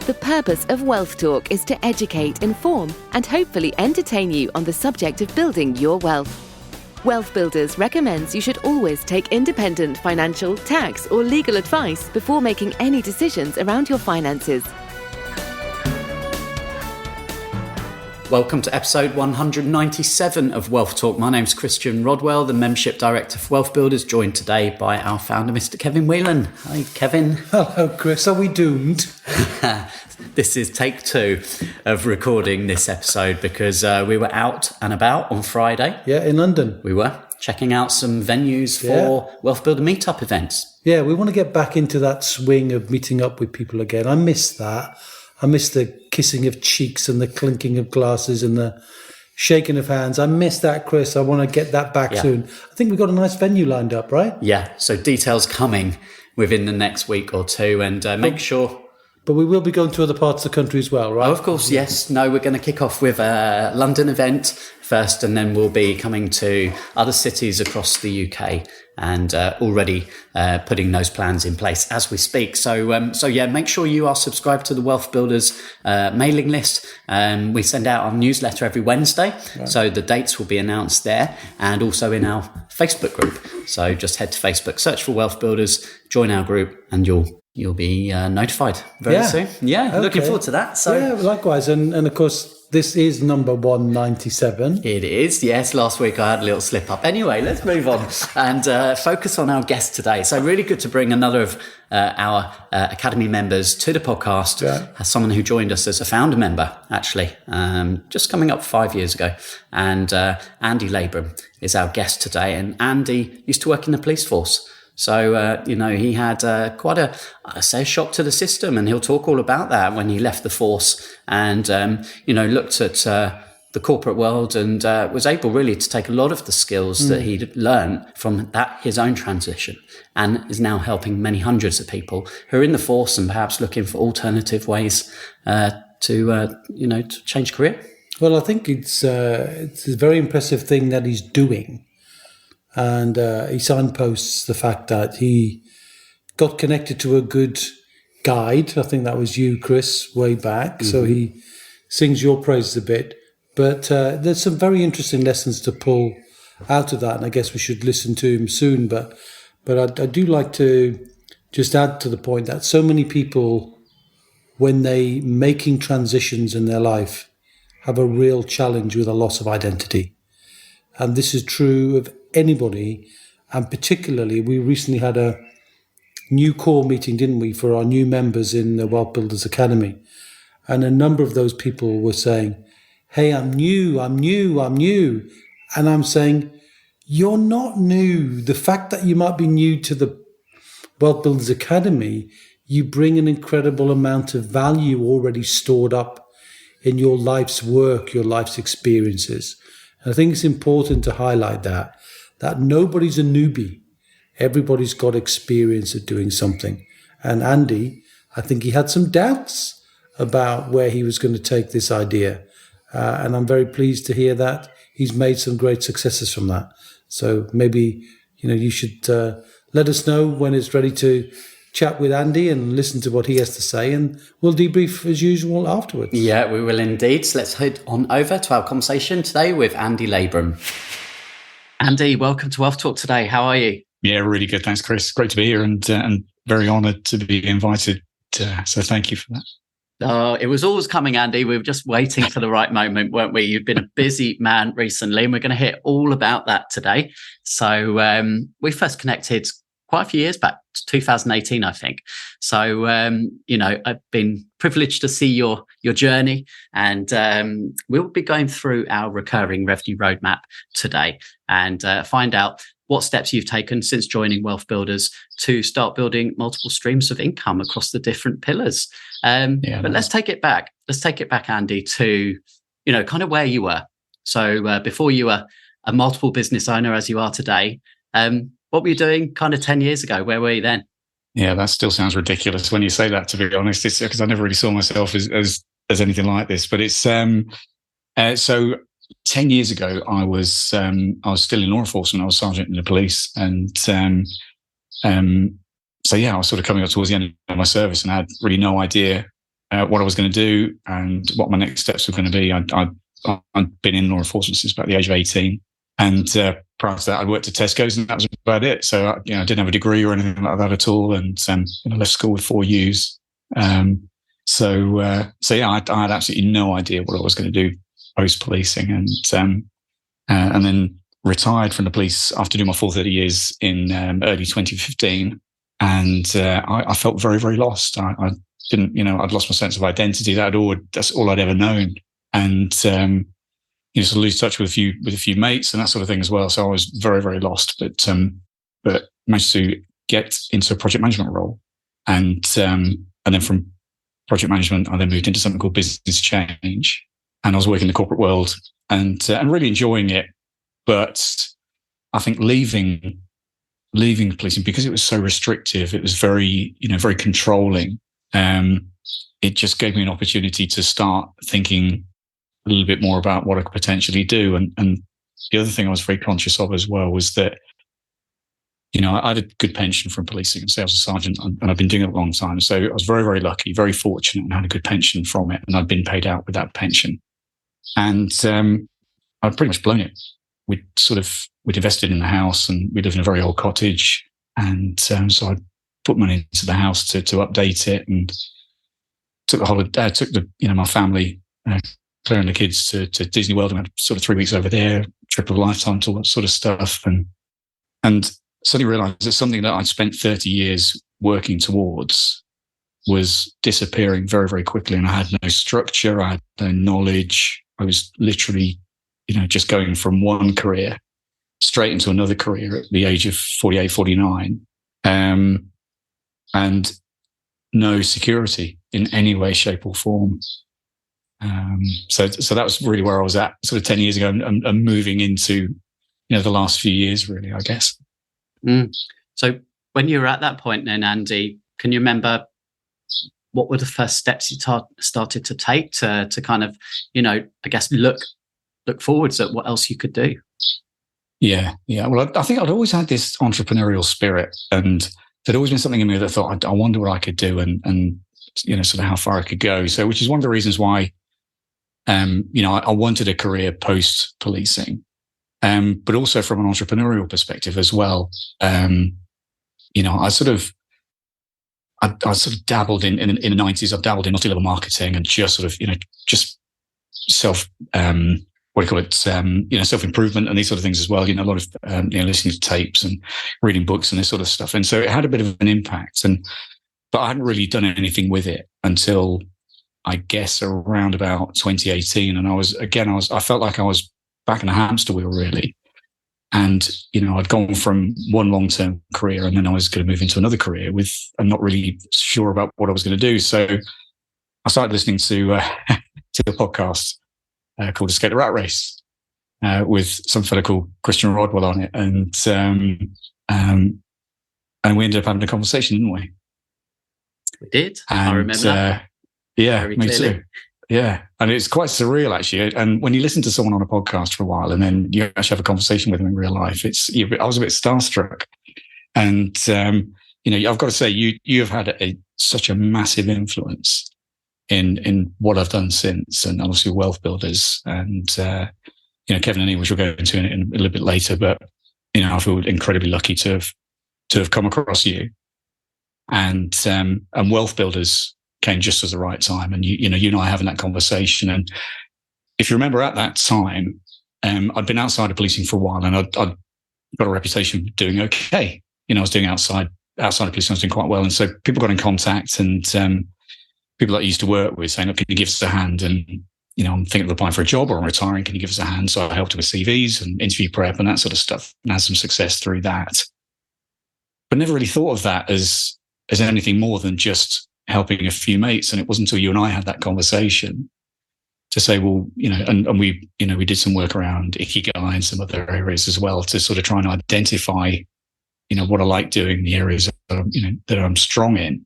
The purpose of Wealth Talk is to educate, inform, and hopefully entertain you on the subject of building your wealth. WealthBuilders recommends you should always take independent financial, tax, or legal advice before making any decisions around your finances. Welcome to episode 197 of Wealth Talk. My name's Christian Rodwell, the Membership Director for WealthBuilders, joined today by our founder, Mr. Kevin Whelan. Hi, Kevin. Hello, Chris. Are we doomed? This is take 2 of recording this episode because we were out and about on Friday. Yeah, in London. We were checking out some venues for Wealth Builder meetup events. Yeah, we want to get back into that swing of meeting up with people again. I miss that. I miss the kissing of cheeks and the clinking of glasses and the shaking of hands. I miss that, Chris. I want to get that back soon. I think we've got a nice venue lined up, right? Yeah, so details coming within the next week or two, and make sure... But we will be going to other parts of the country as well, right? Oh, of course, yes. No, we're going to kick off with a London event first, and then we'll be coming to other cities across the UK and already putting those plans in place as we speak. So make sure you are subscribed to the Wealth Builders mailing list. We send out our newsletter every Wednesday, so the dates will be announced there, and also in our Facebook group. So just head to Facebook, search for Wealth Builders, join our group, and you'll be notified very soon. Yeah, okay. Looking forward to that. So yeah, likewise. And of course, this is number 197. It is, yes. Last week I had a little slip up. Anyway, let's move on and focus on our guest today. So really good to bring another of our Academy members to the podcast. As someone who joined us as a founder member, actually, just coming up 5 years ago. And Andy Labrum is our guest today. And Andy used to work in the police force. So, he had quite a shock to the system, and he'll talk all about that when he left the force and, looked at the corporate world and was able really to take a lot of the skills that he'd learned from his own transition, and is now helping many hundreds of people who are in the force and perhaps looking for alternative ways to change career. Well, I think it's a very impressive thing that he's doing. And he signposts the fact that he got connected to a good guide. I think that was you, Chris, way back. Mm-hmm. So he sings your praises a bit. But there's some very interesting lessons to pull out of that. And I guess we should listen to him soon. But I do like to just add to the point that so many people, when they making transitions in their life, have a real challenge with a loss of identity. And this is true of anybody, and particularly we recently had a new core meeting, didn't we, for our new members in the WealthBuilders Academy, and a number of those people were saying, hey, I'm new, and I'm saying, you're not new. The fact that you might be new to the WealthBuilders Academy, you bring an incredible amount of value already stored up in your life's work, your life's experiences. And I think it's important to highlight that nobody's a newbie. Everybody's got experience of doing something. And Andy, I think he had some doubts about where he was going to take this idea. And I'm very pleased to hear that he's made some great successes from that. So maybe, you should let us know when it's ready to chat with Andy and listen to what he has to say, and we'll debrief as usual afterwards. Yeah, we will indeed. So let's head on over to our conversation today with Andy Labrum. Andy, welcome to Wealth Talk today. How are you? Yeah, really good. Thanks, Chris. Great to be here and very honoured to be invited. So thank you for that. Oh, it was always coming, Andy. We were just waiting for the right moment, weren't we? You've been a busy man recently, and we're going to hear all about that today. So we first connected quite a few years back, 2018, I think. So, I've been privileged to see your journey, and we'll be going through our recurring revenue roadmap today and find out what steps you've taken since joining Wealth Builders to start building multiple streams of income across the different pillars. But let's take it back. Let's take it back, Andy, to, kind of where you were. So before you were a multiple business owner as you are today, what were you doing kind of 10 years ago? Where were you then? Yeah, that still sounds ridiculous when you say that, to be honest. It's because I never really saw myself as anything like this. But it's so 10 years ago, I was still in law enforcement. I was sergeant in the police, and so yeah, I was sort of coming up towards the end of my service, and I had really no idea what I was going to do and what my next steps were going to be. I'd been in law enforcement since about the age of 18. And prior to that, I worked at Tesco's, and that was about it. So, I didn't have a degree or anything like that at all. And I left school with 4 U's. So I had absolutely no idea what I was going to do post-policing. And then retired from the police after doing my full 30 years in early 2015. And I felt very, very lost. I didn't, I'd lost my sense of identity. That's all I'd ever known. And sort of lose touch with a few mates and that sort of thing as well. So I was very, very lost, but managed to get into a project management role, and then from project management, I then moved into something called business change, and I was working in the corporate world and really enjoying it. But I think leaving policing, because it was so restrictive, it was very, very controlling. It just gave me an opportunity to start thinking a little bit more about what I could potentially do. And the other thing I was very conscious of as well was that, I had a good pension from policing. So I was a sergeant, and I've been doing it a long time. So I was very, very lucky, very fortunate, and had a good pension from it. And I'd been paid out with that pension. And I'd pretty much blown it. We'd invested in the house, and we lived in a very old cottage. And so I put money into the house to update it, and took my family, Claire and the kids to Disney World, and had sort of 3 weeks over there, trip of a lifetime, all that sort of stuff. And suddenly realised that something that I'd spent 30 years working towards was disappearing very, very quickly. And I had no structure, I had no knowledge. I was literally, just going from one career straight into another career at the age of 48, 49. And no security in any way, shape or form. So that was really where I was at sort of 10 years ago, and moving into, the last few years, really, I guess. So when you were at that point then, Andy, can you remember what were the first steps you started to take to kind of, I guess, look forwards at what else you could do? Yeah. Well, I think I'd always had this entrepreneurial spirit, and there'd always been something in me that thought, I wonder what I could do, and sort of how far I could go. So, which is one of the reasons why, I wanted a career post policing, but also from an entrepreneurial perspective as well. I sort of dabbled in the 90s. I've dabbled in multi-level marketing and just sort of, just self, self-improvement and these sort of things as well. A lot of, listening to tapes and reading books and this sort of stuff. And so it had a bit of an impact, but I hadn't really done anything with it until, I guess, around about 2018. And I felt like I was back in a hamster wheel, really. And, I'd gone from one long-term career, and then I was going to move into another career I'm not really sure about what I was going to do. So I started listening to a podcast called Escape the Rat Race with some fellow called Christian Rodwell on it. And we ended up having a conversation, didn't we? We did. I remember that. Yeah, me too. Yeah. And it's quite surreal, actually. And when you listen to someone on a podcast for a while and then you actually have a conversation with them in real life, I was a bit starstruck. And, I've got to say, you have had such a massive influence in what I've done since, and obviously WealthBuilders. And, Kevin and Ian, which we'll go into in a little bit later. But, I feel incredibly lucky to have come across you. And WealthBuilders came just at the right time, and you and I having that conversation. And if you remember, at that time, I'd been outside of policing for a while, and I'd got a reputation for doing okay. I was doing outside of policing, I was doing quite well, and so people got in contact, and people that I used to work with saying, "Look, can you give us a hand?" And I'm thinking of applying for a job, or I'm retiring. Can you give us a hand? So I helped with CVs and interview prep and that sort of stuff, and had some success through that. But never really thought of that as anything more than just helping a few mates. And it wasn't until you and I had that conversation to say, well, and we did some work around Ikigai and some other areas as well to sort of try and identify, what I like doing, the areas that I'm strong in.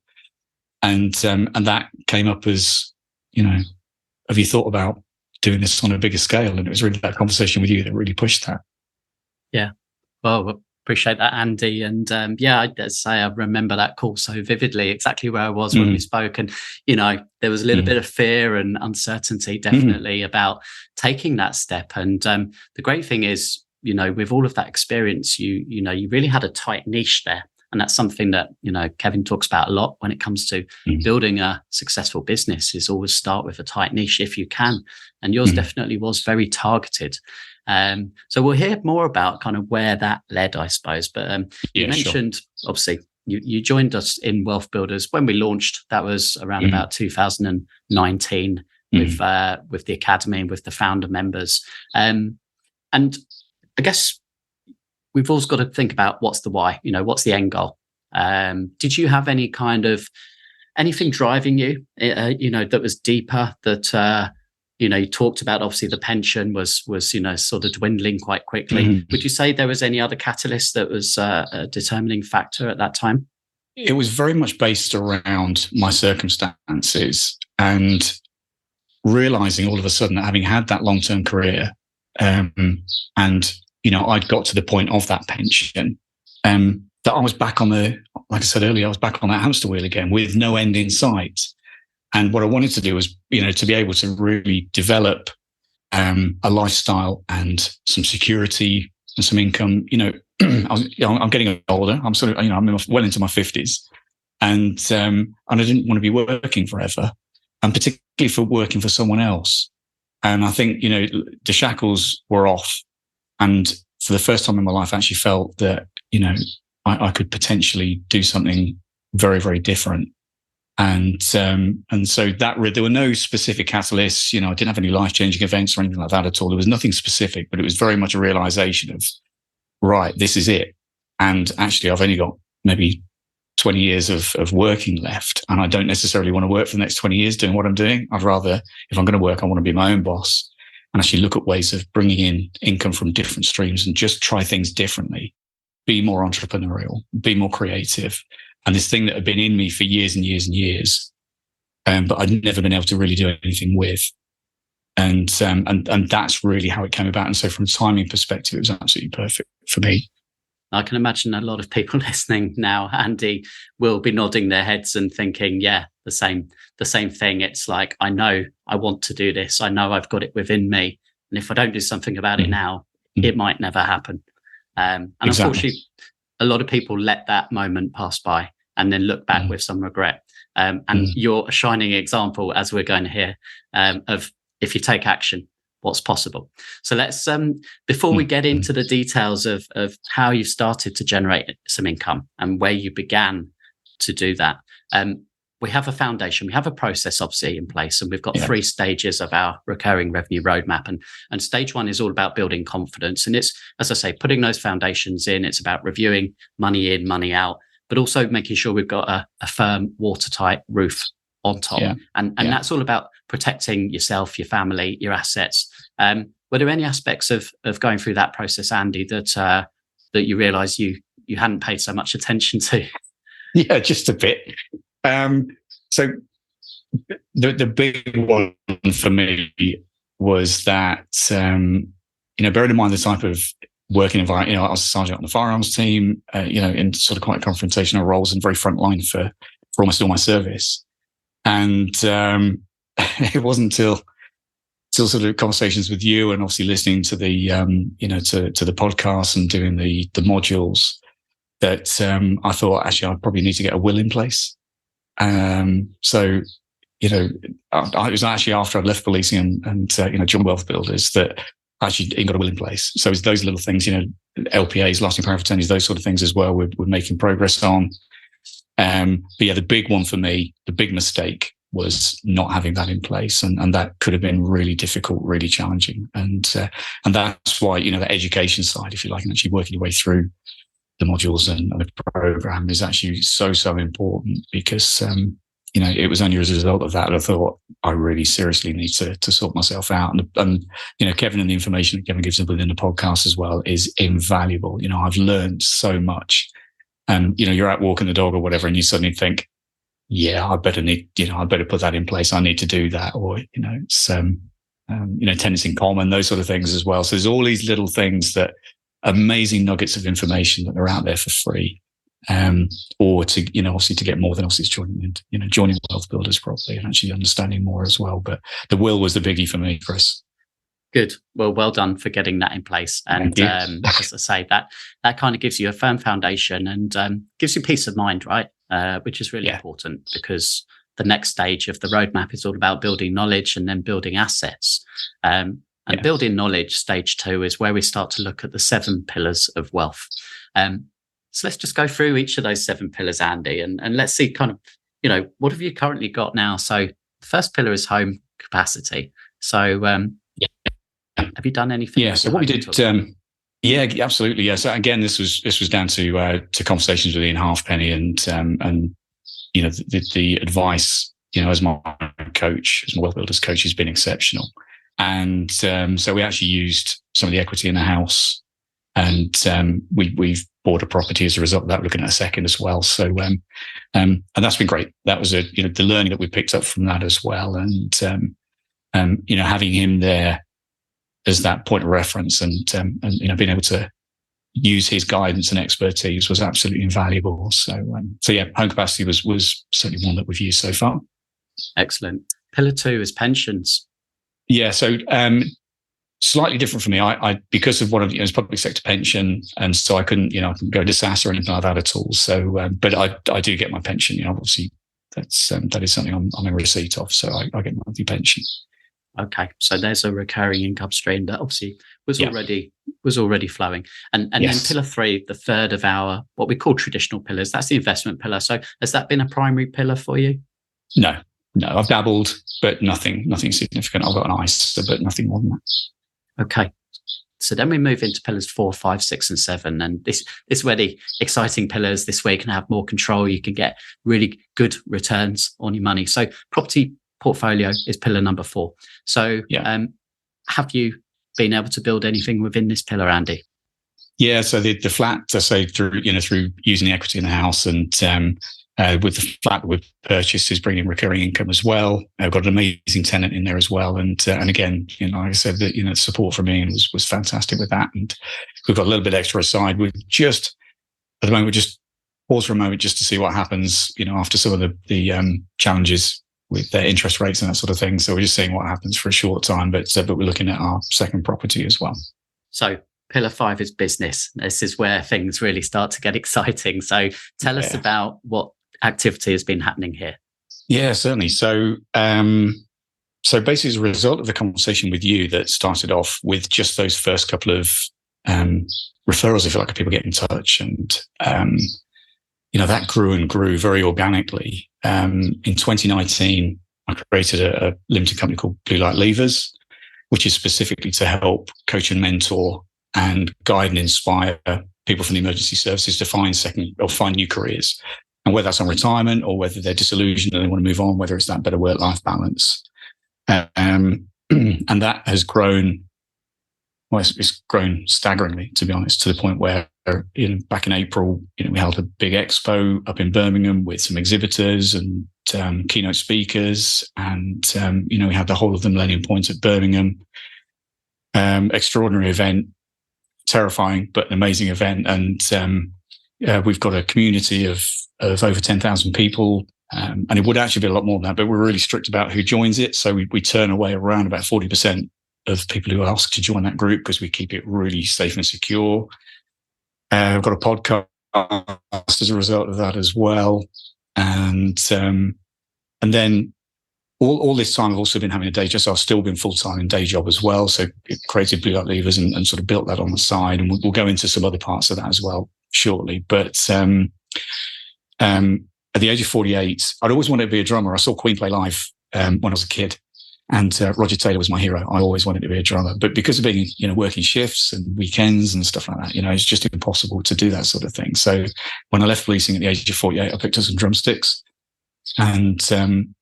And that came up as, have you thought about doing this on a bigger scale? And it was really that conversation with you that really pushed that. Yeah. Well, Appreciate that, Andy. And I'd say I remember that call so vividly, exactly where I was when we spoke. And, there was a little bit of fear and uncertainty, definitely, about taking that step. And the great thing is, with all of that experience, you really had a tight niche there. And that's something that, Kevin talks about a lot when it comes to building a successful business, is always start with a tight niche if you can. And yours definitely was very targeted. So we'll hear more about kind of where that led, I suppose. But you mentioned, obviously, you joined us in WealthBuilders when we launched. That was around about 2019 with the Academy and with the founder members. And I guess we've always got to think about what's the why, what's the end goal. Did you have any kind of anything driving you, that was deeper, that, you talked about, obviously the pension was, sort of dwindling quite quickly. Would you say there was any other catalyst that was a determining factor at that time? It was very much based around my circumstances and realizing all of a sudden that having had that long-term career, and, I'd got to the point of that pension, that I was back on like I said earlier, I was back on that hamster wheel again with no end in sight. And what I wanted to do was, to be able to really develop a lifestyle and some security and some income. I'm getting older. I'm sort of, I'm well into my 50s, and I didn't want to be working forever, and particularly for working for someone else. And I think, the shackles were off, and for the first time in my life, I actually felt that, I could potentially do something very, very different. And so that there were no specific catalysts. I didn't have any life-changing events or anything like that at all. There was nothing specific, but it was very much a realization of, right, this is it. And actually, I've only got maybe 20 years of working left, and I don't necessarily want to work for the next 20 years doing what I'm doing. I'd rather, if I'm going to work, I want to be my own boss and actually look at ways of bringing in income from different streams and just try things differently, be more entrepreneurial, be more creative. And this thing that had been in me for years and years and years, but I'd never been able to really do anything with. And that's really how it came about. And so from a timing perspective, it was absolutely perfect for me. I can imagine a lot of people listening now, Andy, will be nodding their heads and thinking, yeah, the same thing. It's like, I know I want to do this. I know I've got it within me. And if I don't do something about it now, it might never happen. And unfortunately, a lot of people let that moment pass by and then look back with some regret. And you're a shining example, as we're going to hear, of if you take action, what's possible. So let's, before we get into the details of how you started to generate some income and where you began to do that, we have a foundation, we have a process obviously in place, and we've got 3 stages of our recurring revenue roadmap. And stage 1 is all about building confidence. And it's, as I say, putting those foundations in. It's about reviewing money in, money out, but also making sure we've got a firm, watertight roof on top. And that's all about protecting yourself, your family, your assets. Were there any aspects of going through that process, Andy, that you realised you hadn't paid so much attention to? Yeah, just a bit. So the big one for me was that, bearing in mind the type of working environment, I was a sergeant on the firearms team, in sort of quite confrontational roles and very front line for almost all my service. And it wasn't until sort of conversations with you and obviously listening to the, to the podcast and doing the modules that I thought, actually, I probably need to get a will in place. So, it was actually after I left policing and joined WealthBuilders that I actually got a will in place. So it's those little things, LPAs, lasting power of attorneys, those sort of things as well, we're making progress on. But yeah, the big one for me, the big mistake was not having that in place. And that could have been really difficult, really challenging. And that's why, the education side, if you like, and actually working your way through the modules and the program is actually so important because, it was only as a result of that I thought I really seriously need to sort myself out. And Kevin and the information that Kevin gives within the podcast as well is invaluable. I've learned so much. And, you're out walking the dog or whatever, and you suddenly think, yeah, I better put that in place. I need to do that. Or, it's, tenants in common, those sort of things as well. So there's all these little things that amazing nuggets of information that are out there for free. Or to, obviously to get more than us is joining WealthBuilders properly and actually understanding more as well. But the will was the biggie for me, Chris. Good. Well done for getting that in place. And as I say, that kind of gives you a firm foundation and gives you peace of mind, right? Which is really important, because the next stage of the roadmap is all about building knowledge and then building assets. And building knowledge, stage 2, is where we start to look at the 7 pillars of wealth. So let's just go through each of those 7 pillars, Andy, and let's see kind of, what have you currently got now? So the first pillar is home capacity. So have you done anything? Yeah. So what we did, absolutely. Yeah. So again, this was down to conversations with Ian Halfpenny and the advice, as my coach, as my WealthBuilders coach, has been exceptional. And so we actually used some of the equity in the house, and we've bought a property as a result of that. We're looking at a second as well. So and that's been great. That was the learning that we picked up from that as well. And having him there as that point of reference and being able to use his guidance and expertise was absolutely invaluable. So home capacity was certainly one that we've used so far. Excellent. Pillar 2 is pensions. Yeah. So slightly different for me. I because of what it's public sector pension, and so I couldn't go to SSAS or anything like that at all. So, but I do get my pension. Obviously that is something I'm in receipt of. So I get my monthly pension. Okay, so there's a recurring income stream that obviously was already flowing, and then pillar 3, the third of our what we call traditional pillars. That's the investment pillar. So has that been a primary pillar for you? No, I've dabbled, but nothing significant. I've got an ISA, but nothing more than that. Okay, so then we move into pillars 4, 5, 6, and 7, and this is where the exciting pillars. This way you can have more control. You can get really good returns on your money. So property portfolio is pillar number 4. So have you been able to build anything within this pillar, Andy? Yeah, so the flat, I say through using the equity in the house, and with the flat that we've purchased is bringing recurring income as well. I've got an amazing tenant in there as well, and again, like I said, that support from Ian was fantastic with that, and we've got a little bit extra aside. We're just at the moment, we just pause for a moment just to see what happens, after some of the challenges with their interest rates and that sort of thing. So we're just seeing what happens for a short time, but we're looking at our second property as well. So pillar 5 is business. This is where things really start to get exciting. So tell us about what activity has been happening here. Yeah, certainly. So basically as a result of the conversation with you that started off with just those first couple of referrals, if you like, people get in touch, and that grew and grew very organically. In 2019, I created a limited company called Blue Light Levers, which is specifically to help coach and mentor and guide and inspire people from the emergency services to find new careers. And whether that's on retirement or whether they're disillusioned and they want to move on, whether it's that better work-life balance. And that has grown. Well, it's grown staggeringly, to be honest, to the point where back in April, we held a big expo up in Birmingham with some exhibitors and keynote speakers, and we had the whole of the Millennium Point at Birmingham. Extraordinary event, terrifying but an amazing event, and we've got a community of over 10,000 people, and it would actually be a lot more than that, but we're really strict about who joins it. So we turn away around about 40% of people who ask to join that group because we keep it really safe and secure. I've got a podcast as a result of that as well. And then all this time I've also been having a day job. So I've still been full-time in day job as well. So it created Blue Light Levers and sort of built that on the side. And we'll go into some other parts of that as well shortly. But at the age of 48, I'd always wanted to be a drummer. I saw Queen play live when I was a kid. And Roger Taylor was my hero. I always wanted to be a drummer, but because of being, working shifts and weekends and stuff like that, it's just impossible to do that sort of thing. So when I left policing at the age of 48, I picked up some drumsticks and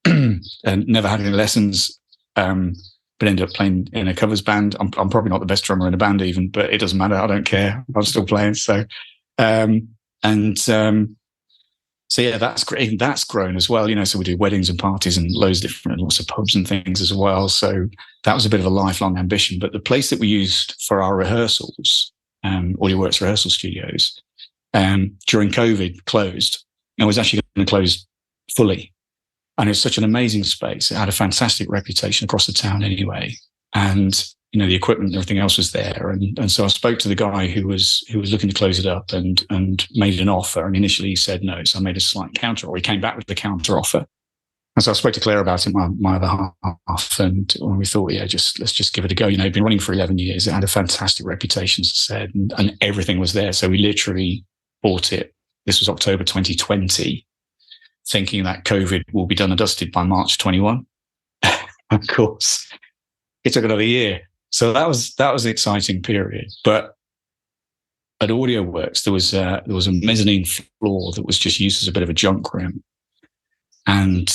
never had any lessons, but ended up playing in a covers band. I'm probably not the best drummer in a band even, but it doesn't matter. I don't care. I'm still playing. So, So yeah, that's great. That's grown as well, So we do weddings and parties and lots of pubs and things as well. So that was a bit of a lifelong ambition. But the place that we used for our rehearsals AudioWorks rehearsal studios, during COVID closed, and was actually going to close fully. And it was such an amazing space. It had a fantastic reputation across the town anyway. And, the equipment and everything else was there. And so I spoke to the guy who was looking to close it up and made an offer. And initially he said no. So I made a slight counter, or he came back with the counter offer. And so I spoke to Claire about it, my other half. And we thought, let's just give it a go. It'd been running for 11 years. It had a fantastic reputation, as I said, and everything was there. So we literally bought it. This was October 2020, thinking that COVID will be done and dusted by March 21. Of course, it took another year. So that was an exciting period. But at AudioWorks, there was a mezzanine floor that was just used as a bit of a junk room, and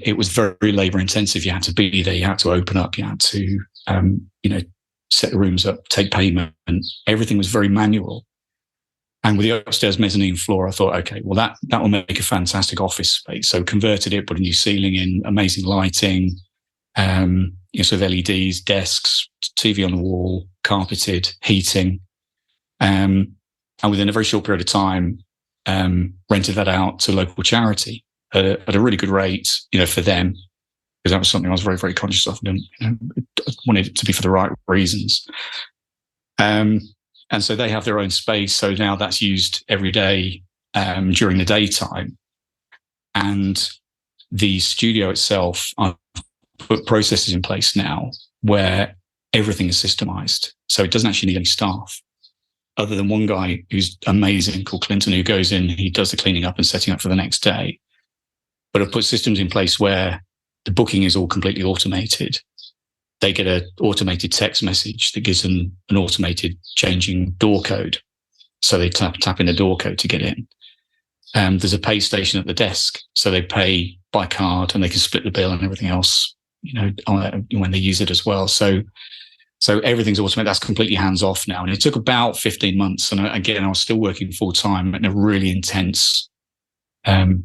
it was very labour intensive. You had to be there. You had to open up. You had to set the rooms up, take payment, and everything was very manual. And with the upstairs mezzanine floor, I thought, okay, well, that will make a fantastic office space. So converted it, put a new ceiling in, amazing lighting, sort of LEDs, desks, TV on the wall, carpeted, heating. And within a very short period of time, rented that out to a local charity at a really good rate, for them, because that was something I was very, very conscious of, and I wanted it to be for the right reasons. And so they have their own space. So now that's used every day during the daytime. And the studio itself, I've put processes in place now where everything is systemized. So it doesn't actually need any staff, other than one guy who's amazing called Clinton, who goes in, he does the cleaning up and setting up for the next day. But I've put systems in place where the booking is all completely automated. They get an automated text message that gives them an automated changing door code. So they tap in the door code to get in. There's a pay station at the desk. So they pay by card and they can split the bill and everything else, when they use it as well. So everything's automated. That's completely hands off now. And it took about 15 months. And again, I was still working full time in a really intense, I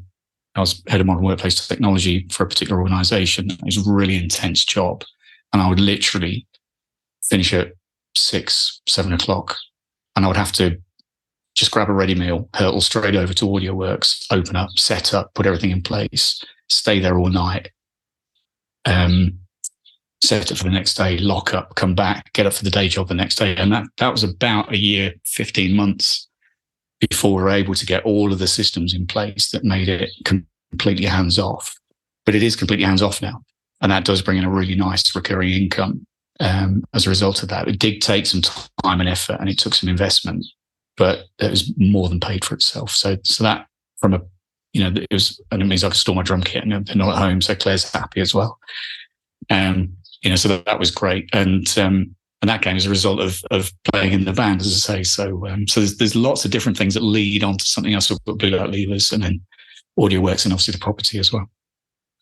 was head of modern workplace technology for a particular organization. It was a really intense job. And I would literally finish at 6, 7 o'clock. And I would have to just grab a ready meal, hurtle straight over to AudioWorks, open up, set up, put everything in place, stay there all night, set it for the next day, lock up, come back, get up for the day job the next day. And that was about a year, 15 months before we were able to get all of the systems in place that made it completely hands off. But it is completely hands off now. And that does bring in a really nice recurring income as a result of that. It did take some time and effort, and it took some investment, but it was more than paid for itself. So that from it was, and it means I could store my drum kit and they're not at home. So Claire's happy as well. So that was great. And that came as a result of playing in the band, as I say. So there's lots of different things that lead on to something else with Blue Light Levers, and then AudioWorks, and obviously the property as well.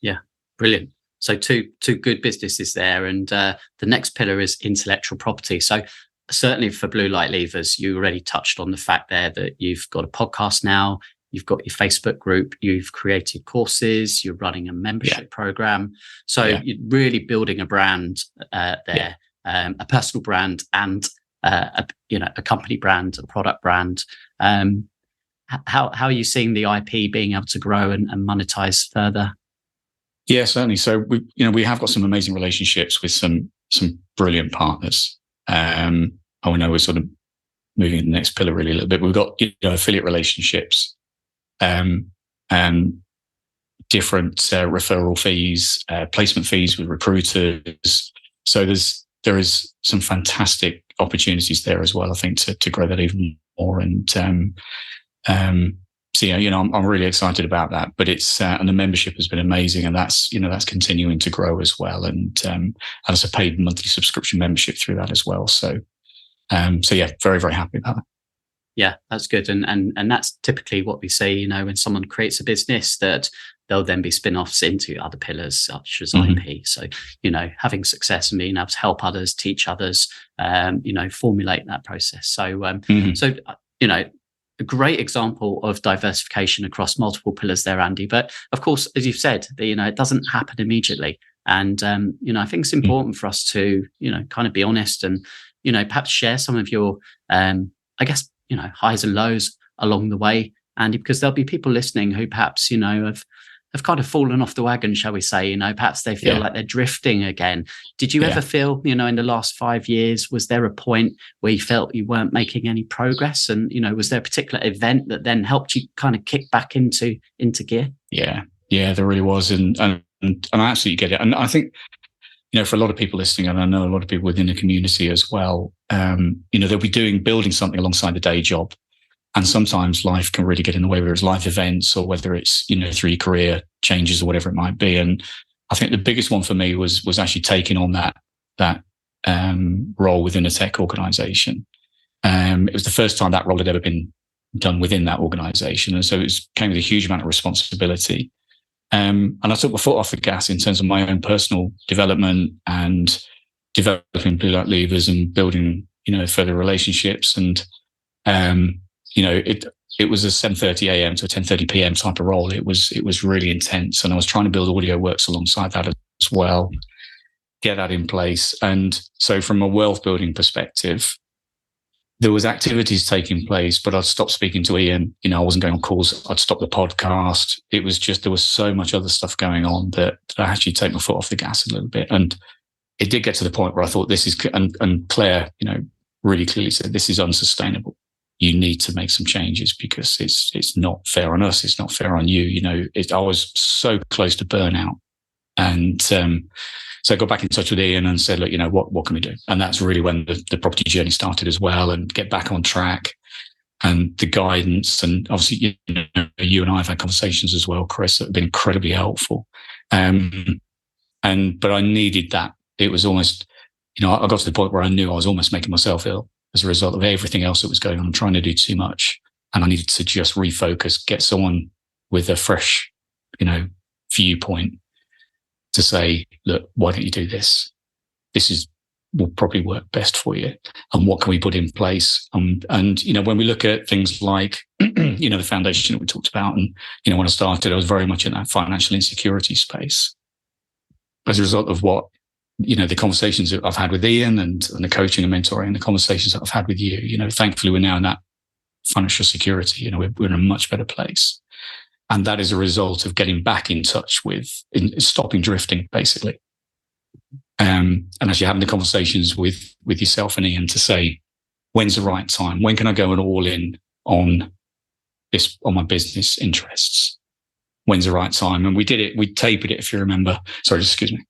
Yeah, brilliant. So two good businesses there. And the next pillar is intellectual property. So certainly for Blue Light Levers, you already touched on the fact there that you've got a podcast now, you've got your Facebook group, you've created courses, you're running a membership program. So you're really building a brand there, a personal brand and a company brand, a product brand. How are you seeing the IP being able to grow and monetize further? Yeah, certainly. So we have got some amazing relationships with some brilliant partners. I know we're sort of moving to the next pillar really a little bit. We've got affiliate relationships, and different referral fees, placement fees with recruiters. So there is some fantastic opportunities there as well, I think, to grow that even more. And so I'm really excited about that. But it's and the membership has been amazing, and that's continuing to grow as well. And as a paid monthly subscription membership through that as well. So yeah, very, very happy about that. Yeah, that's good. And that's typically what we see, when someone creates a business, that there'll then be spin-offs into other pillars such as IP. So, having success and being able to help others, teach others, formulate that process. So, a great example of diversification across multiple pillars there, Andy. But of course, as you've said, it doesn't happen immediately. And, I think it's important for us to, kind of be honest and, perhaps share some of your I guess, highs and lows along the way, Andy, because there'll be people listening who perhaps, have kind of fallen off the wagon, shall we say, perhaps they feel like they're drifting again. Did you ever feel, in the last 5 years, was there a point where you felt you weren't making any progress? And, was there a particular event that then helped you kind of kick back into gear? Yeah, there really was. And I absolutely get it. And I think, for a lot of people listening, and I know a lot of people within the community as well, they'll be building something alongside the day job. And sometimes life can really get in the way, whether it's life events or whether it's, through your career changes or whatever it might be. And I think the biggest one for me was actually taking on that role within a tech organization. It was the first time that role had ever been done within that organization. And so it came with a huge amount of responsibility. And I took my foot off the gas in terms of my own personal development and developing blue light levers and building, further relationships. And, it was a 7:30 a.m. to a 10:30 p.m. type of role. It was really intense. And I was trying to build audio works alongside that as well, get that in place. And so from a wealth building perspective, there was activities taking place, but I'd stopped speaking to Ian. I wasn't going on calls. I'd stop the podcast. It was just, there was so much other stuff going on that I actually take my foot off the gas a little bit. And it did get to the point where I thought this is, and Claire, really clearly said, this is unsustainable. You need to make some changes because it's not fair on us. It's not fair on you. I was so close to burnout. And, so I got back in touch with Ian and said, look, what can we do? And that's really when the property journey started as well, and get back on track and the guidance. And obviously, you and I have had conversations as well, Chris, that have been incredibly helpful. But I needed that. It was almost, I got to the point where I knew I was almost making myself ill as a result of everything else that was going on. I'm trying to do too much. And I needed to just refocus, get someone with a fresh, viewpoint to say, look, why don't you do this? This will probably work best for you. And what can we put in place? And when we look at things like, the foundation that we talked about, and, when I started, I was very much in that financial insecurity space. As a result of what, the conversations that I've had with Ian and the coaching and mentoring and the conversations that I've had with you, thankfully we're now in that financial security, we're in a much better place. And that is a result of getting back in touch stopping drifting, basically. And actually having the conversations with yourself and Ian to say, when's the right time? When can I go all in on my business interests? When's the right time? And we did it. We tapered it, if you remember. Sorry, excuse me.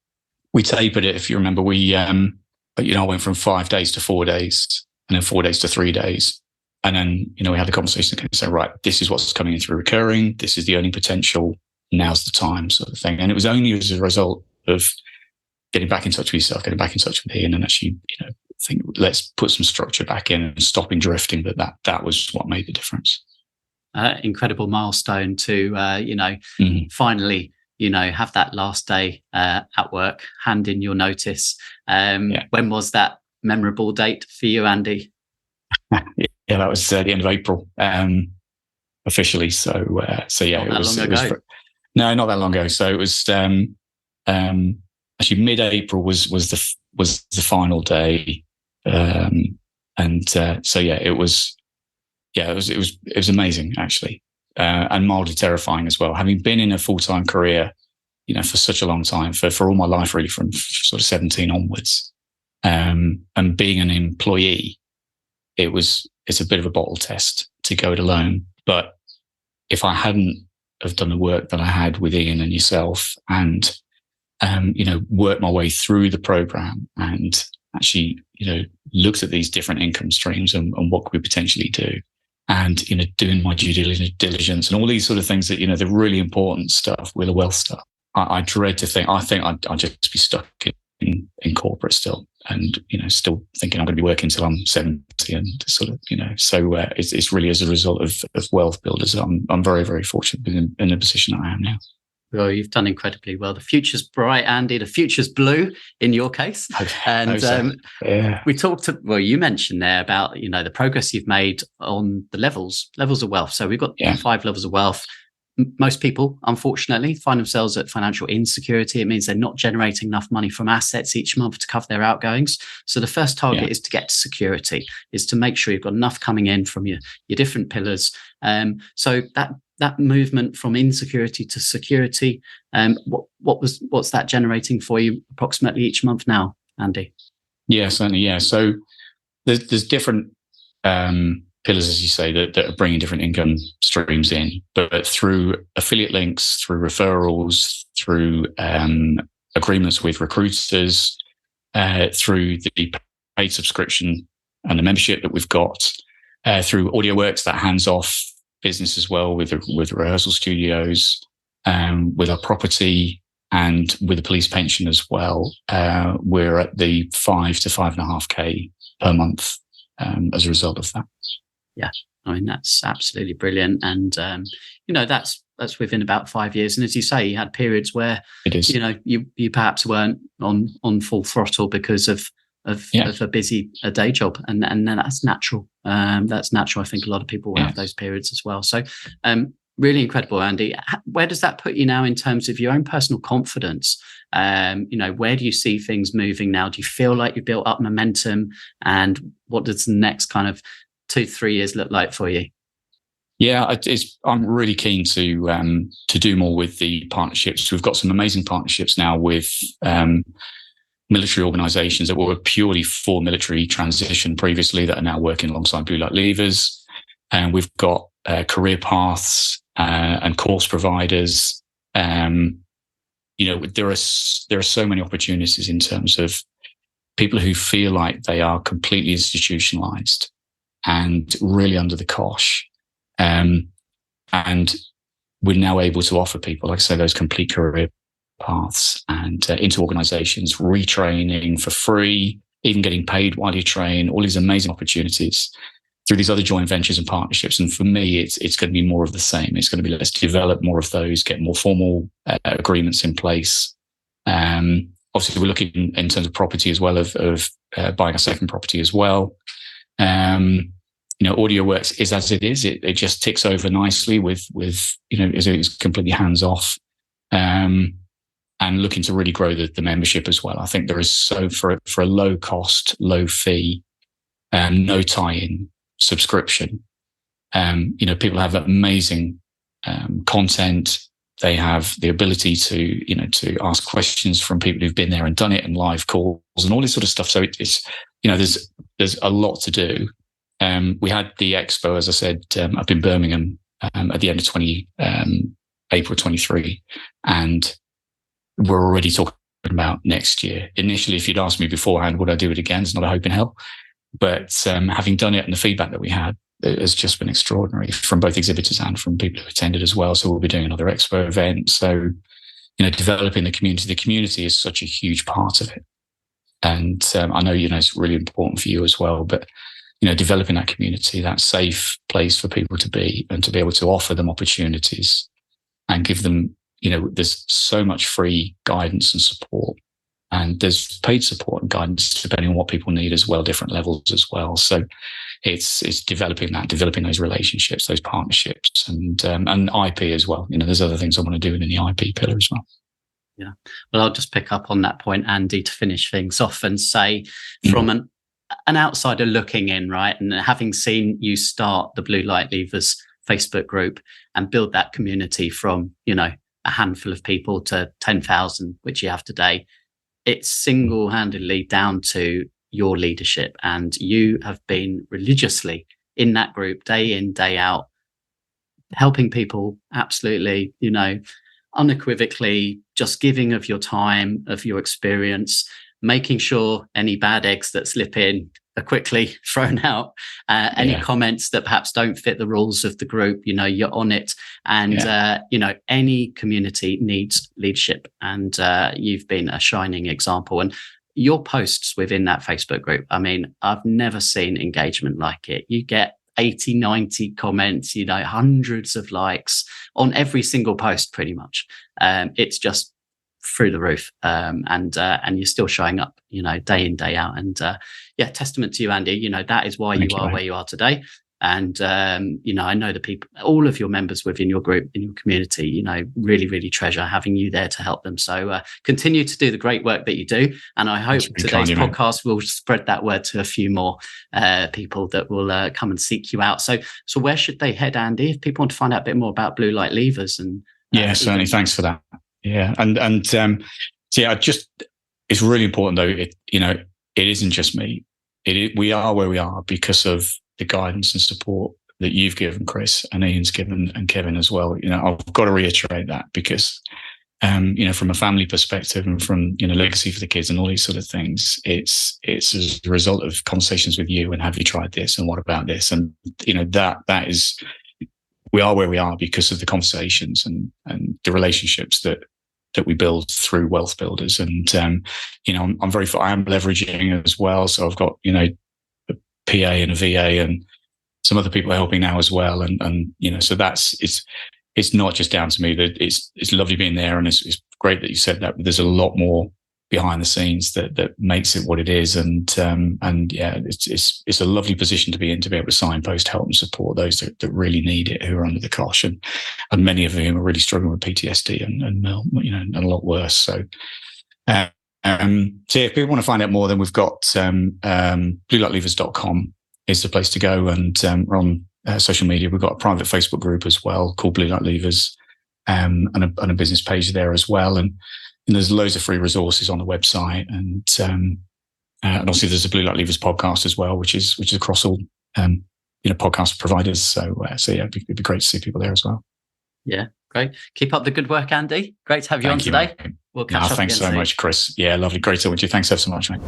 We tapered it, if you remember. I went from 5 days to 4 days, and then 4 days to 3 days. And then, we had the conversation and say, right, this is what's coming in through recurring. This is the earning potential. Now's the time, sort of thing. And it was only as a result of getting back in touch with yourself, getting back in touch with Ian, and actually, think, let's put some structure back in and stopping drifting. That was what made the difference. Incredible milestone to, finally, have that last day at work, hand in your notice. When was that memorable date for you, Andy? Yeah, that was the end of April, officially. So yeah, it was not that long ago. So it was actually mid-April was the final day, so yeah, it was amazing actually, and mildly terrifying as well. Having been in a full-time career, for such a long time, for all my life really, from sort of 17 onwards, and being an employee. It's a bit of a bottle test to go it alone. But if I hadn't have done the work that I had with Ian and yourself and, worked my way through the program and actually, looked at these different income streams and what could we potentially do, and, doing my due diligence and all these sort of things that, the really important stuff with the wealth stuff, I dread to think, I think I'd just be stuck in corporate still, and still thinking I'm going to be working until I'm 70, and sort of so it's really as a result of WealthBuilders. I'm very, very fortunate in the position that I am now. Well, you've done incredibly well. The future's bright, Andy. The future's blue in your case. And we talked you mentioned there about the progress you've made on the levels of wealth. So we've got 5 levels of wealth. most people, unfortunately, find themselves at financial insecurity. It means they're not generating enough money from assets each month to cover their outgoings. So the first target is to get to security, is to make sure you've got enough coming in from your different pillars. So that movement from insecurity to security, what's that generating for you approximately each month now, Andy? Yeah, certainly. Yeah. So there's different pillars, as you say, that are bringing different income streams in, but through affiliate links, through referrals, through agreements with recruiters, through the paid subscription and the membership that we've got, through AudioWorks, that hands-off business as well, with rehearsal studios, with our property, and with the police pension as well. We're at the 5 to 5.5K per month as a result of that. Yeah, I mean, that's absolutely brilliant. And, that's within about 5 years. And as you say, you had periods where, it is. You perhaps weren't on full throttle because of a busy day job. And then that's natural. That's natural. I think a lot of people will have those periods as well. So, really incredible, Andy. Where does that put you now in terms of your own personal confidence? Where do you see things moving now? Do you feel like you've built up momentum? And what does the next kind of 2-3 years look like for you? Yeah, I'm really keen to do more with the partnerships. We've got some amazing partnerships now with military organisations that were purely for military transition previously, that are now working alongside Blue Light Leavers. And we've got career paths and course providers. There are so many opportunities in terms of people who feel like they are completely institutionalized and really under the cosh. And we're now able to offer people, like I say, those complete career paths and into organizations, retraining for free, even getting paid while you train, all these amazing opportunities through these other joint ventures and partnerships. And for me, it's going to be more of the same. It's going to be, let's develop more of those, get more formal agreements in place. Obviously, we're looking in terms of property as well, of buying a second property as well. AudioWorks is as it is. It just ticks over nicely with it's completely hands off, and looking to really grow the membership as well. I think there is for a low cost, low fee, no tie-in subscription. People have amazing content. They have the ability to ask questions from people who've been there and done it, and live calls and all this sort of stuff. So it's there's a lot to do. We had the expo, as I said, up in Birmingham at the end of April 23, and we're already talking about next year. Initially, if you'd asked me beforehand, would I do it again? It's not a hope in hell. But having done it, and the feedback that we had has just been extraordinary from both exhibitors and from people who attended as well. So we'll be doing another expo event. So, developing the community. The community is such a huge part of it. And I know, it's really important for you as well. But, developing that community, that safe place for people to be, and to be able to offer them opportunities and give them, there's so much free guidance and support. And there's paid support and guidance depending on what people need as well, different levels as well. So it's developing those relationships, those partnerships, and IP as well. There's other things I want to do in the IP pillar as well. Yeah. Well, I'll just pick up on that point, Andy, to finish things off and say, from an outsider looking in, right, and having seen you start the Blue Light Leavers Facebook group and build that community from, a handful of people to 10,000, which you have today, it's single-handedly down to your leadership. And you have been religiously in that group, day in, day out, helping people absolutely, unequivocally, just giving of your time, of your experience, making sure any bad eggs that slip in are quickly thrown out. Any comments that perhaps don't fit the rules of the group, you're on it. And, any community needs leadership. And you've been a shining example. And your posts within that Facebook group, I mean, I've never seen engagement like it. You get 80, 90 comments, hundreds of likes on every single post, pretty much. It's just through the roof, and you're still showing up, day in, day out. And testament to you, Andy. That is why you are where you are today. And, I know the people, all of your members within your group, in your community, really, really treasure having you there to help them. So continue to do the great work that you do. And I hope today's podcast will spread that word to a few more people that will come and seek you out. So where should they head, Andy, if people want to find out a bit more about Blue Light Levers? And certainly. Thanks for that. Yeah. And it's really important though. It isn't just me. We are where we are because of the guidance and support that you've given, Chris, and Ian's given, and Kevin as well. I've got to reiterate that because, from a family perspective and from, legacy for the kids and all these sort of things, it's as a result of conversations with you and have you tried this and what about this? And, that is, we are where we are because of the conversations and the relationships that we build through WealthBuilders. And, I am leveraging as well. So I've got, PA and a VA and some other people are helping now as well. And so it's not just down to me. That it's lovely being there, and it's great that you said that, but there's a lot more behind the scenes that makes it what it is. And it's a lovely position to be in, to be able to signpost, help and support those that really need it, who are under the cosh, and many of whom are really struggling with PTSD and a lot worse. So if people want to find out more, then we've got bluelightlevers.com is the place to go. And we're on social media. We've got a private Facebook group as well called Blue Light Levers, and a business page there as well. And there's loads of free resources on the website. And obviously there's a Blue Light Levers podcast as well, which is across all podcast providers. So it'd be great to see people there as well. Yeah, great. Keep up the good work, Andy. Great to have you on today. We'll catch up thanks again so much, Chris. Yeah, lovely. Great to meet you. Thanks so much, mate.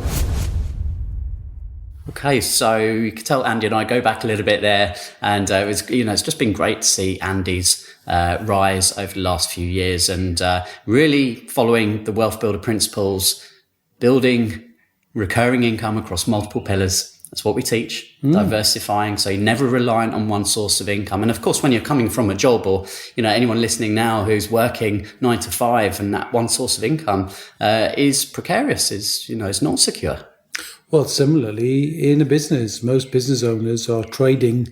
Okay, so you can tell Andy and I go back a little bit there, and it's just been great to see Andy's rise over the last few years, and really following the Wealth Builder principles, building recurring income across multiple pillars. That's what we teach, diversifying. So you're never reliant on one source of income. And of course, when you're coming from a job, or, anyone listening now who's working 9 to 5, and that one source of income is precarious, is not secure. Well, similarly, in a business, most business owners are trading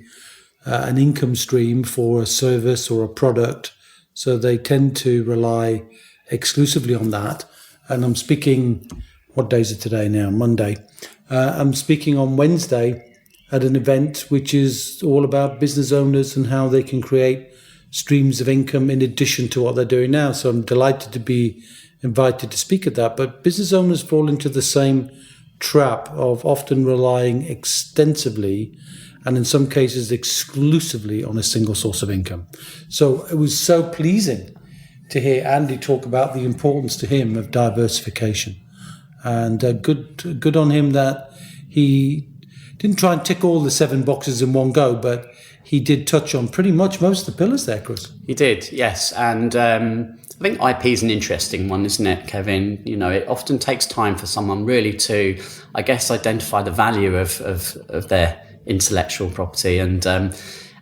an income stream for a service or a product. So they tend to rely exclusively on that. And I'm speaking, what day is it today now? Monday. I'm speaking on Wednesday at an event which is all about business owners and how they can create streams of income in addition to what they're doing now. So I'm delighted to be invited to speak at that. But business owners fall into the same trap of often relying extensively and in some cases exclusively on a single source of income. So it was so pleasing to hear Andy talk about the importance to him of diversification. And good on him that he didn't try and tick all the 7 boxes in one go, but he did touch on pretty much most of the pillars there, Chris. He did, yes. And I think IP is an interesting one, isn't it, Kevin? It often takes time for someone really to, I guess, identify the value of their intellectual property. And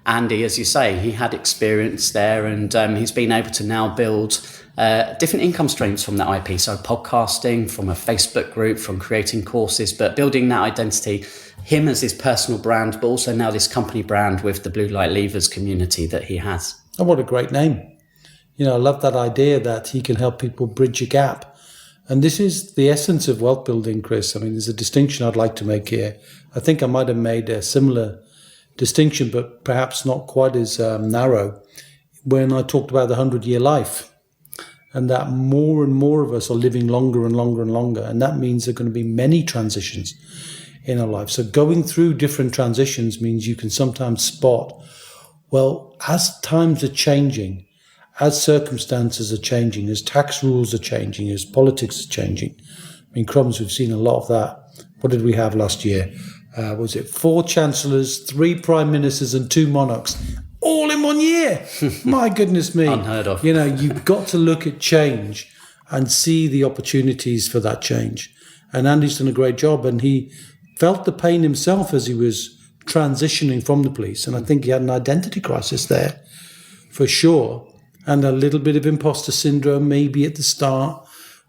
Andy, as you say, he had experience there, and he's been able to now build different income streams from that IP. So podcasting, from a Facebook group, from creating courses, but building that identity, him as his personal brand, but also now this company brand with the Blue Light Levers community that he has. Oh, what a great name. I love that idea that he can help people bridge a gap. And this is the essence of wealth building, Chris. I mean, there's a distinction I'd like to make here. I think I might have made a similar distinction, but perhaps not quite as narrow, when I talked about the 100-year life. And that more and more of us are living longer and longer and longer. And that means there are going to be many transitions in our life. So going through different transitions means you can sometimes spot, well, as times are changing, as circumstances are changing, as tax rules are changing, as politics are changing. I mean, crumbs, we've seen a lot of that. What did we have last year? Was it 4 chancellors, 3 prime ministers and 2 monarchs? All in one year. My goodness me. Unheard of. You've got to look at change and see the opportunities for that change. And Andy's done a great job, and he felt the pain himself as he was transitioning from the police. And I think he had an identity crisis there for sure. And a little bit of imposter syndrome maybe at the start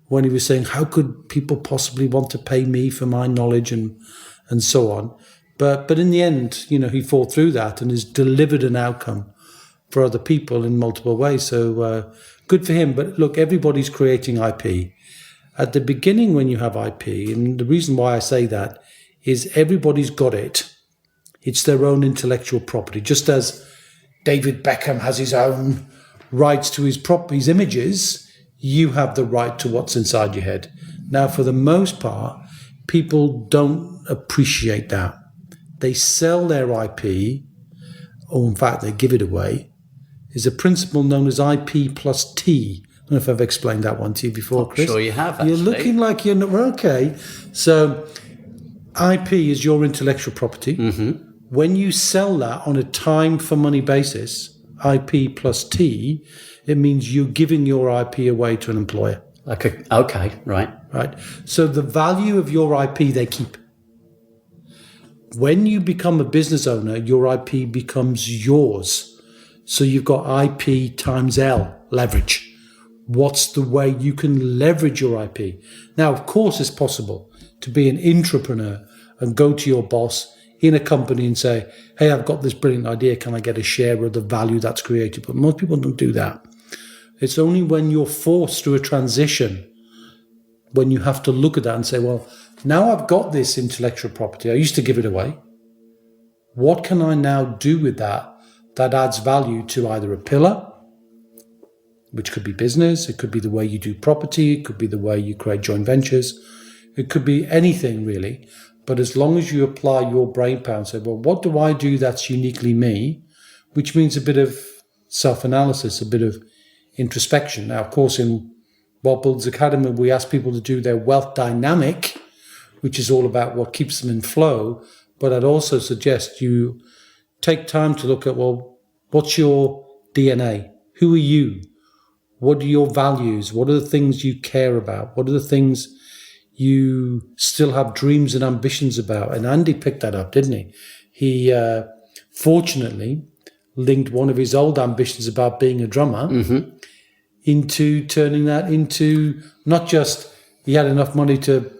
when he was saying, how could people possibly want to pay me for my knowledge and so on. But in the end, he fought through that and has delivered an outcome for other people in multiple ways. So good for him. But look, everybody's creating IP. At the beginning when you have IP, and the reason why I say that is everybody's got it. It's their own intellectual property. Just as David Beckham has his own rights to his images, you have the right to what's inside your head. Now, for the most part, people don't appreciate that. They sell their IP, or in fact, they give it away. There's a principle known as IP plus T. I don't know if I've explained that one to you before, Chris. Sure you have, actually. You're looking like you're not... Okay. So IP is your intellectual property. Mm-hmm. When you sell that on a time for money basis, IP plus T, it means you're giving your IP away to an employer. Okay, right. Right. So the value of your IP, they keep. When you become a business owner, your IP becomes yours. So you've got IP times L, leverage. What's the way you can leverage your IP? Now, of course, it's possible to be an intrapreneur and go to your boss in a company and say, hey, I've got this brilliant idea. Can I get a share of the value that's created? But most people don't do that. It's only when you're forced through a transition when you have to look at that and say, well, now I've got this intellectual property. I used to give it away. What can I now do with that adds value to either a pillar, which could be business, it could be the way you do property, it could be the way you create joint ventures, it could be anything really. But as long as you apply your brain power and say, well, what do I do that's uniquely me? Which means a bit of self-analysis, a bit of introspection. Now, of course, in WealthBuilders Academy, we ask people to do their wealth dynamic, which is all about what keeps them in flow. But I'd also suggest you take time to look at, well, what's your DNA? Who are you? What are your values? What are the things you care about? What are the things you still have dreams and ambitions about? And Andy picked that up, didn't he? He fortunately linked one of his old ambitions about being a drummer into turning that into not just he had enough money to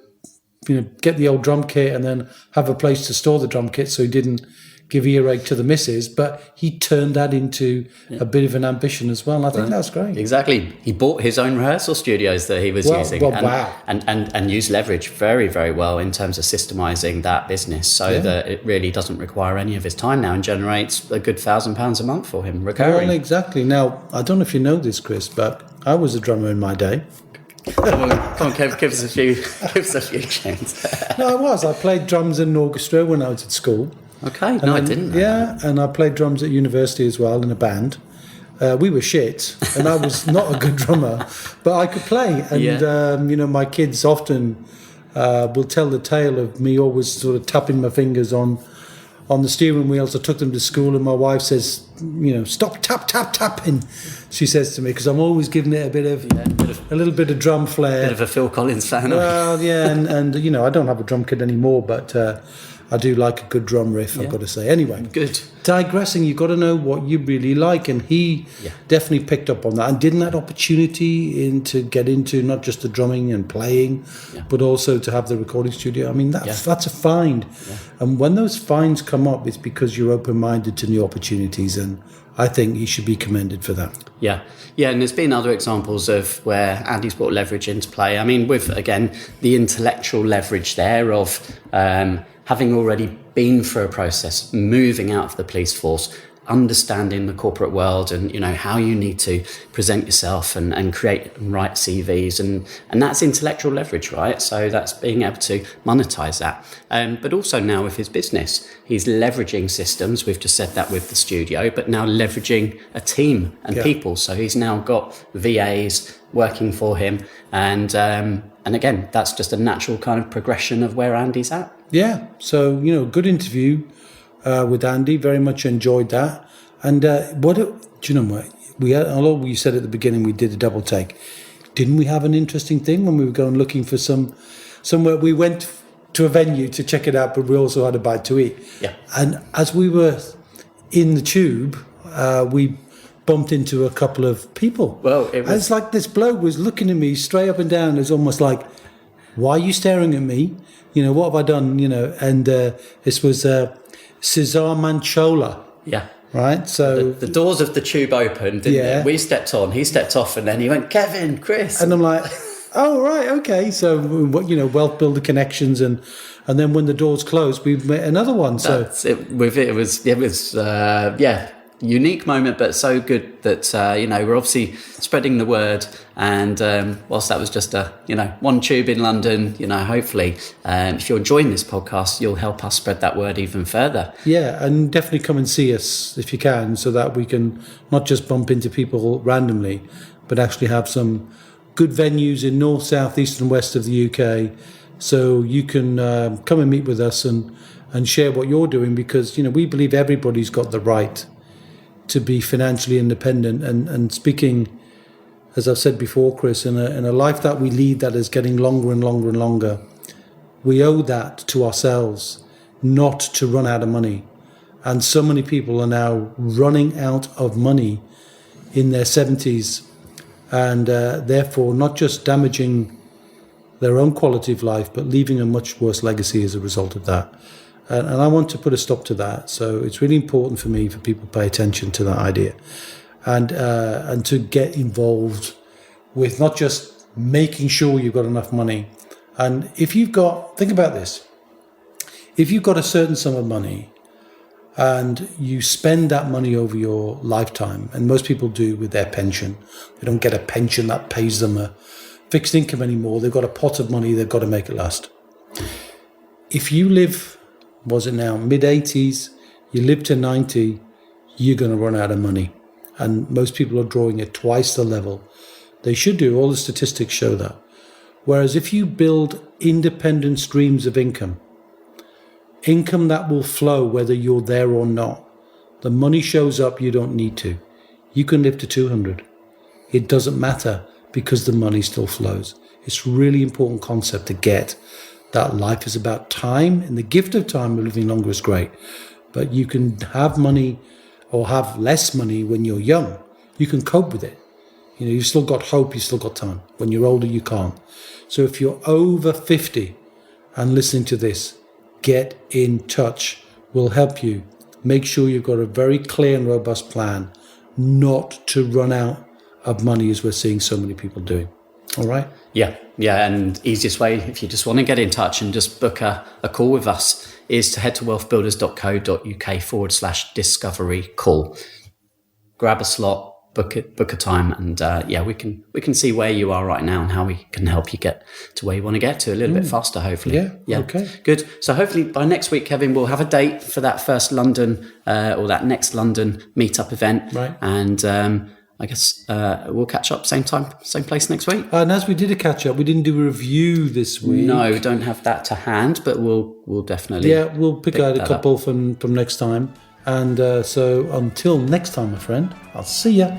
get the old drum kit and then have a place to store the drum kit so he didn't give earache to the missus, but he turned that into a bit of an ambition as well. And I think that's great. Exactly. He bought his own rehearsal studios that he was using and used leverage very, very well in terms of systemizing that business so that it really doesn't require any of his time now and generates a good £1,000 a month for him recurring. Well, exactly. Now, I don't know if you know this, Chris, but I was a drummer in my day. Come on, give us a few tunes. No, I was. I played drums in an orchestra when I was at school. Okay, I didn't know that. And I played drums at university as well in a band. We were shit, and I was not a good drummer, but I could play. And, my kids often will tell the tale of me always sort of tapping my fingers on the steering wheels. I took them to school, and my wife says, stop tapping. She says to me, because I'm always giving it a little bit of drum flair. Bit of a Phil Collins fan. Well, yeah, and I don't have a drum kit anymore, but I do like a good drum riff, I've got to say. Anyway, good. Digressing, you've got to know what you really like, and he definitely picked up on that and didn't that opportunity to get into not just the drumming and playing, but also to have the recording studio. I mean, that's a find. Yeah. And when those finds come up, it's because you're open-minded to new opportunities, and I think he should be commended for that. Yeah, and there's been other examples of where Andy's brought leverage into play. I mean, with, again, the intellectual leverage there of having already been through a process, moving out of the police force, understanding the corporate world and, how you need to present yourself and create and write CVs. And that's intellectual leverage, right? So that's being able to monetize that. But also now with his business, he's leveraging systems. We've just said that with the studio, but now leveraging a team and people. So he's now got VAs working for him. And again, that's just a natural kind of progression of where Andy's at. Yeah. So, good interview with Andy. Very much enjoyed that. And do you know what? Although you said at the beginning we did a double take, didn't we have an interesting thing when we were going looking for somewhere? We went to a venue to check it out, but we also had a bite to eat. Yeah. And as we were in the tube, we bumped into a couple of people. Well, it's like this bloke was looking at me straight up and down. It's almost like, Why are you staring at me? What have I done? And this was Cesar Manchola. Yeah. Right. So the doors of the tube opened, didn't they? We stepped on, he stepped off, and then he went, Kevin, Chris. And I'm like, oh, right. Okay. So, Wealth Builder connections. And then when the doors closed, we met another one. So that's it. With it was unique moment, but so good that we're obviously spreading the word. And whilst that was just one tube in London, hopefully if you're enjoying this podcast, you'll help us spread that word even further. Yeah, and definitely come and see us if you can, so that we can not just bump into people randomly, but actually have some good venues in north, south, east and west of the UK, so you can come and meet with us and share what you're doing, because we believe everybody's got the right to be financially independent, and speaking, as I've said before, Chris, in a life that we lead that is getting longer and longer and longer, we owe that to ourselves not to run out of money. And so many people are now running out of money in their 70s, and therefore not just damaging their own quality of life, but leaving a much worse legacy as a result of that. And I want to put a stop to that. So it's really important for me for people to pay attention to that idea, and to get involved with not just making sure you've got enough money. And think about this, if you've got a certain sum of money and you spend that money over your lifetime, and most people do with their pension, they don't get a pension that pays them a fixed income anymore. They've got a pot of money, they've got to make it last. If you live, mid-80s, you live to 90, you're going to run out of money. And most people are drawing at twice the level they should do. All the statistics show that. Whereas if you build independent streams of income that will flow whether you're there or not, the money shows up, you don't need to. You can live to 200. It doesn't matter, because the money still flows. It's a really important concept to get, that life is about time, and the gift of time of living longer is great. But you can have money or have less money when you're young. You can cope with it. You've still got hope, you've still got time. When you're older, you can't. So if you're over 50 and listening to this, get in touch. We'll help you. Make sure you've got a very clear and robust plan not to run out of money, as we're seeing so many people doing. All right? Yeah. And easiest way, if you just want to get in touch and just book a call with us, is to head to wealthbuilders.co.uk/discovery call. Grab a slot, book a time, and we can see where you are right now and how we can help you get to where you want to get to a little bit faster, hopefully. Yeah. Okay. Good. So hopefully by next week, Kevin, we'll have a date for that first London or that next London meetup event. Right. And I guess we'll catch up same time, same place next week. And as we did a catch up, we didn't do a review this week. No, we don't have that to hand, but we'll definitely. Yeah, we'll pick out a couple from next time. And so until next time, my friend, I'll see ya.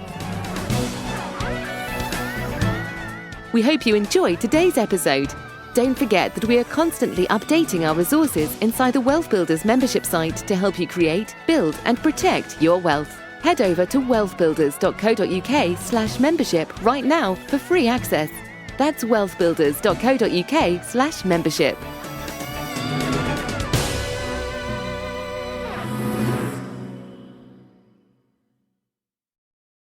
We hope you enjoyed today's episode. Don't forget that we are constantly updating our resources inside the Wealth Builders membership site to help you create, build and protect your wealth. Head over to wealthbuilders.co.uk/membership right now for free access. That's wealthbuilders.co.uk/membership.